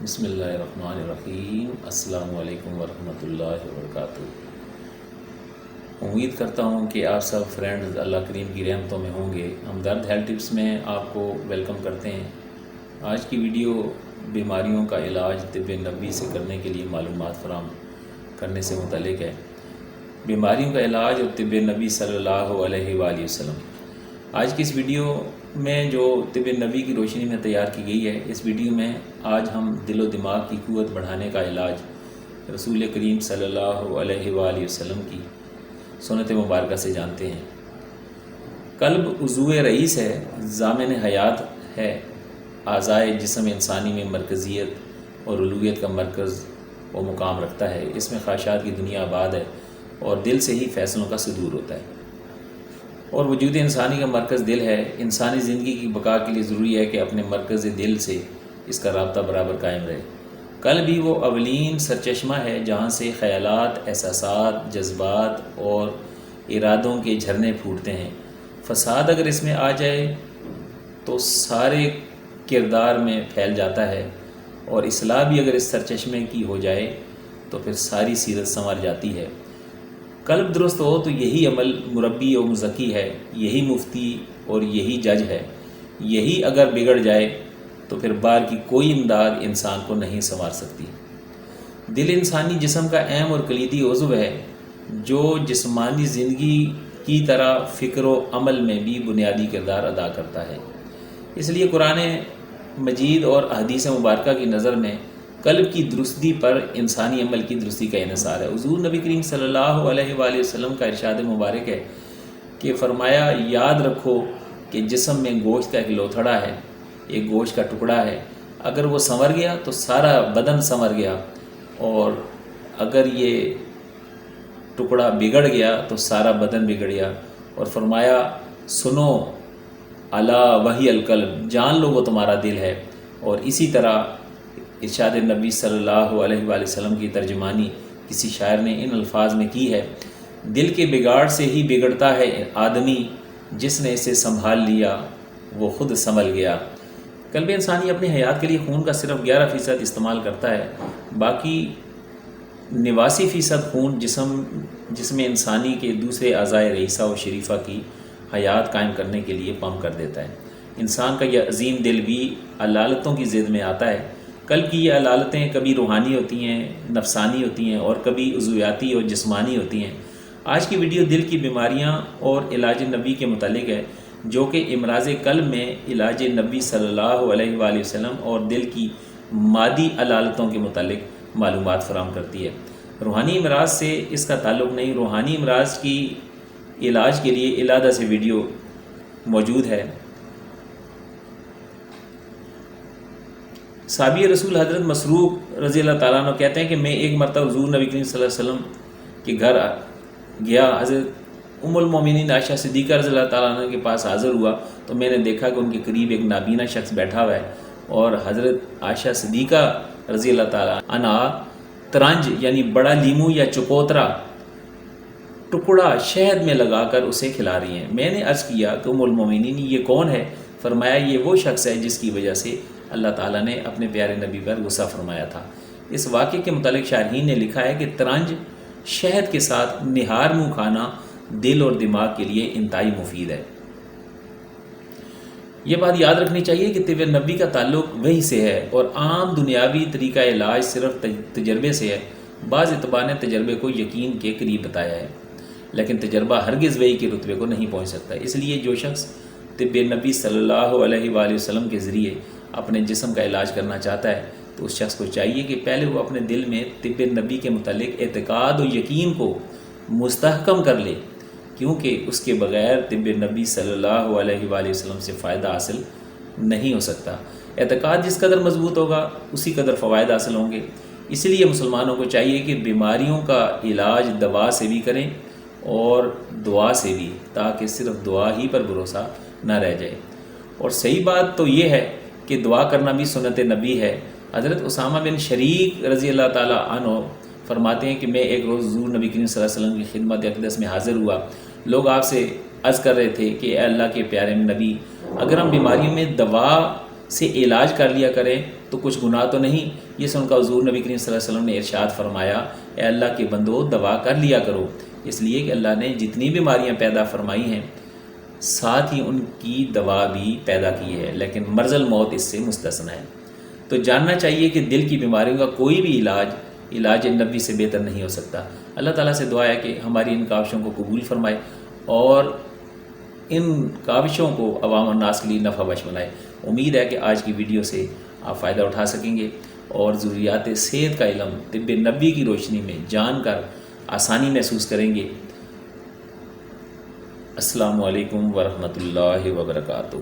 بسم اللہ الرحمن الرحیم۔ السلام علیکم ورحمۃ اللہ وبرکاتہ۔ امید کرتا ہوں کہ آپ سب فرینڈز اللہ کریم کی رحمتوں میں ہوں گے۔ ہمدرد ہیلتھ ٹپس میں آپ کو ویلکم کرتے ہیں۔ آج کی ویڈیو بیماریوں کا علاج طب نبوی سے کرنے کے لیے معلومات فراہم کرنے سے متعلق ہے۔ بیماریوں کا علاج اور طب نبوی صلی اللہ علیہ وآلہ وسلم۔ آج کی اس ویڈیو میں جو طب نبوی کی روشنی میں تیار کی گئی ہے، اس ویڈیو میں آج ہم دل و دماغ کی قوت بڑھانے کا علاج رسول کریم صلی اللہ علیہ وآلہ وسلم کی سنت مبارکہ سے جانتے ہیں۔ قلب عضو رئیس ہے، ضامن حیات ہے، اعضائے جسم انسانی میں مرکزیت اور الوہیت کا مرکز و مقام رکھتا ہے۔ اس میں خواہشات کی دنیا آباد ہے اور دل سے ہی فیصلوں کا صدور ہوتا ہے، اور وجود انسانی کا مرکز دل ہے۔ انسانی زندگی کی بقا کے لیے ضروری ہے کہ اپنے مرکز دل سے اس کا رابطہ برابر قائم رہے۔ قلب ہی وہ اولین سرچشمہ ہے جہاں سے خیالات، احساسات، جذبات اور ارادوں کے جھرنے پھوٹتے ہیں۔ فساد اگر اس میں آ جائے تو سارے کردار میں پھیل جاتا ہے، اور اصلاح بھی اگر اس سرچشمے کی ہو جائے تو پھر ساری سیرت سنور جاتی ہے۔ قلب درست ہو تو یہی عمل مربی و مزکی ہے، یہی مفتی اور یہی جج ہے۔ یہی اگر بگڑ جائے تو پھر بار کی کوئی امداد انسان کو نہیں سنوار سکتی۔ دل انسانی جسم کا اہم اور کلیدی عضو ہے، جو جسمانی زندگی کی طرح فکر و عمل میں بھی بنیادی کردار ادا کرتا ہے۔ اس لیے قرآن مجید اور احادیث مبارکہ کی نظر میں قلب کی درستی پر انسانی عمل کی درستی کا انحصار ہے۔ حضور نبی کریم صلی اللہ علیہ وآلہ وسلم کا ارشاد مبارک ہے کہ فرمایا، یاد رکھو کہ جسم میں گوشت کا ایک لوتھڑا ہے، ایک گوشت کا ٹکڑا ہے، اگر وہ سنور گیا تو سارا بدن سنور گیا، اور اگر یہ ٹکڑا بگڑ گیا تو سارا بدن بگڑ گیا۔ اور فرمایا، سنو الا وہی القلب، جان لو وہ تمہارا دل ہے۔ اور اسی طرح ارشاد نبی صلی اللہ علیہ وآلہ وسلم کی ترجمانی کسی شاعر نے ان الفاظ میں کی ہے، دل کے بگاڑ سے ہی بگڑتا ہے آدمی، جس نے اسے سنبھال لیا وہ خود سنبھل گیا۔ قلب انسانی اپنی حیات کے لیے خون کا صرف 11% استعمال کرتا ہے، باقی 89% خون جسم انسانی کے دوسرے اعضائے رئیسہ و شریفہ کی حیات قائم کرنے کے لیے پمپ کر دیتا ہے۔ انسان کا یہ عظیم دل بھی علالتوں کی ضد میں آتا ہے۔ قلب کی یہ علالتیں کبھی روحانی ہوتی ہیں، نفسانی ہوتی ہیں، اور کبھی عضویاتی اور جسمانی ہوتی ہیں۔ آج کی ویڈیو دل کی بیماریاں اور علاج نبوی کے متعلق ہے، جو کہ امراض قلب میں علاج نبی صلی اللہ علیہ وآلہ وسلم اور دل کی مادی علالتوں کے متعلق معلومات فراہم کرتی ہے۔ روحانی امراض سے اس کا تعلق نہیں۔ روحانی امراض کی علاج کے لیے علیحدہ سے ویڈیو موجود ہے۔ صحابی رسول حضرت مسروق رضی اللہ تعالیٰ عنہ کہتے ہیں کہ میں ایک مرتبہ حضور نبی کریم صلی اللہ علیہ وسلم کے گھر گیا، حضرت ام المومنین عائشہ صدیقہ رضی اللہ تعالیٰ عنہ کے پاس حاضر ہوا تو میں نے دیکھا کہ ان کے قریب ایک نابینا شخص بیٹھا ہوا ہے، اور حضرت عائشہ صدیقہ رضی اللہ تعالیٰ عنہ ترنج یعنی بڑا لیمو یا چکوترا ٹکڑا شہد میں لگا کر اسے کھلا رہی ہیں۔ میں نے عرض کیا کہ ام المومنین یہ کون ہے؟ فرمایا، یہ وہ شخص ہے جس کی وجہ سے اللہ تعالیٰ نے اپنے پیارے نبی پر غصہ فرمایا تھا۔ اس واقعے کے متعلق شارحین نے لکھا ہے کہ ترنج شہد کے ساتھ نہار منہ کھانا دل اور دماغ کے لیے انتہائی مفید ہے۔ یہ بات یاد رکھنی چاہیے کہ طب نبوی کا تعلق وحی سے ہے، اور عام دنیاوی طریقہ علاج صرف تجربے سے ہے۔ بعض اتباع نے تجربے کو یقین کے قریب بتایا ہے، لیکن تجربہ ہرگز وحی کے رتبے کو نہیں پہنچ سکتا۔ اس لیے جو شخص طب نبی صلی اللہ علیہ وآلہ وسلم کے ذریعے اپنے جسم کا علاج کرنا چاہتا ہے تو اس شخص کو چاہیے کہ پہلے وہ اپنے دل میں طب نبی کے متعلق اعتقاد و یقین کو مستحکم کر لے، کیونکہ اس کے بغیر طب نبی صلی اللہ علیہ وآلہ وسلم سے فائدہ حاصل نہیں ہو سکتا۔ اعتقاد جس قدر مضبوط ہوگا اسی قدر فوائد حاصل ہوں گے۔ اس لیے مسلمانوں کو چاہیے کہ بیماریوں کا علاج دوا سے بھی کریں اور دعا سے بھی، تاکہ صرف دعا ہی پر بھروسہ نہ رہ جائے۔ اور صحیح بات تو یہ ہے کہ دعا کرنا بھی سنت نبی ہے۔ حضرت اسامہ بن شریک رضی اللہ تعالیٰ عنہ فرماتے ہیں کہ میں ایک روز حضور نبی کریم صلی اللہ علیہ وسلم کی خدمت اقدس میں حاضر ہوا۔ لوگ آپ سے عرض کر رہے تھے کہ اے اللہ کے پیارے نبی، اگر ہم بیماریوں میں دوا سے علاج کر لیا کریں تو کچھ گناہ تو نہیں۔ یہ سن کر حضور نبی کریم صلی اللہ علیہ وسلم نے ارشاد فرمایا، اے اللہ کے بندو دوا کر لیا کرو، اس لیے کہ اللہ نے جتنی بیماریاں پیدا فرمائی ہیں ساتھ ہی ان کی دوا بھی پیدا کی ہے، لیکن مرض الموت اس سے مستثنی ہے۔ تو جاننا چاہیے کہ دل کی بیماریوں کا کوئی بھی علاج نبی سے بہتر نہیں ہو سکتا۔ اللہ تعالیٰ سے دعا ہے کہ ہماری ان کاوشوں کو قبول فرمائے اور ان کاوشوں کو عوام الناس کے لیے نفع بخش بنائے۔ امید ہے کہ آج کی ویڈیو سے آپ فائدہ اٹھا سکیں گے اور ضروریات صحت کا علم طب نبی کی روشنی میں جان کر آسانی محسوس کریں گے۔ السلام علیکم ورحمۃ اللہ وبرکاتہ۔